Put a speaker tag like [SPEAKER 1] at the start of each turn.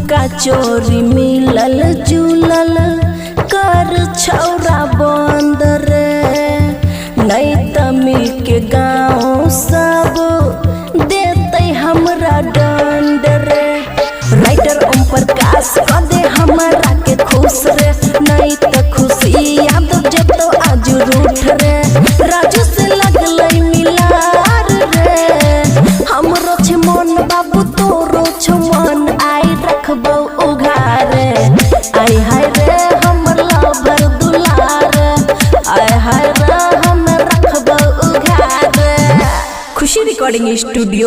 [SPEAKER 1] लुका चोरी मिलल जुलल कर छौरा बंद रे, नहीं त मिल के गाँव सब देते हमरा दंड रे। राइटर ओम प्रकाश कर दे हमरा के खुश रे, नहीं त खुशी याद जब तो आज रूठ रे। राजू से लगल मिलार रे, हमरो छे मन बाबू तोरो छे मन, आई रखबो उघारे। आई हाय रे हमर लवर दुलार, आई हाय रे हम रखबो उघारे। खुशी रिकॉर्डिंग स्टूडियो।